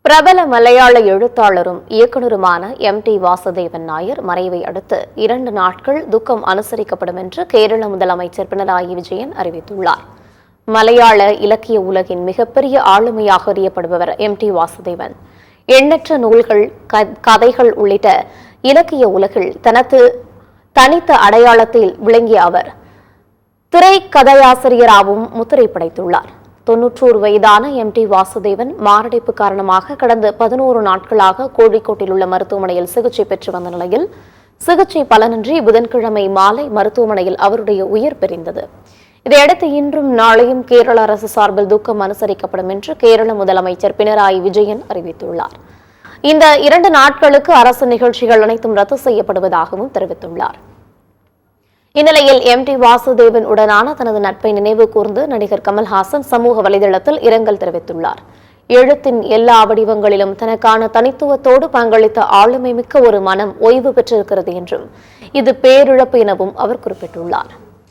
பிரபல மலையாள எழுத்தாளரும் இயக்குநருமான டி வாசுதேவன் நாயர் மறைவை அடுத்து 2 நாட்கள் துக்கம் அனுசரிக்கப்படும் என்று கேரள முதலமைச்சர் பினராயி விஜயன் அறிவித்துள்ளார். மலையாள இலக்கிய உலகின் மிகப்பெரிய ஆளுமையாக அறியப்படுபவர் டி வாசுதேவன் எண்ணற்ற நூல்கள், கதைகள் உள்ளிட்ட இலக்கிய உலகில் தனது தனித்த அடையாளத்தில் விளங்கிய அவர் திரைக்கதையாசிரியராகவும் முத்திரை படைத்துள்ளார். 91 வயதான டி வாசுதேவன் மாரடைப்பு காரணமாக கடந்த 11 நாட்களாக கோழிக்கோட்டில் உள்ள மருத்துவமனையில் சிகிச்சை பெற்று வந்த நிலையில் சிகிச்சை பலனின்றி புதன்கிழமை மாலை மருத்துவமனையில் அவருடைய உயிர் பிரிந்தது. இதையடுத்து இன்றும் நாளையும் கேரள அரசு சார்பில் துக்கம் அனுசரிக்கப்படும் என்று கேரள முதலமைச்சர் பினராயி விஜயன் அறிவித்துள்ளார். இந்த 2 நாட்களுக்கு அரசு நிகழ்ச்சிகள் அனைத்தும் ரத்து செய்யப்படுவதாகவும் தெரிவித்துள்ளார். இந்நிலையில் டி வாசுதேவன் உடனான தனது நட்பை நினைவு கூர்ந்து நடிகர் கமல்ஹாசன் சமூக வலைதளத்தில் இரங்கல் தெரிவித்துள்ளார். எழுத்தின் எல்லா வடிவங்களிலும் தனக்கான தனித்துவத்தோடு பங்களித்த ஆளுமை மிக்க ஒரு மனம் ஓய்வு பெற்றிருக்கிறது என்றும் இது பேரிழப்பு எனவும் அவர் குறிப்பிட்டுள்ளார்.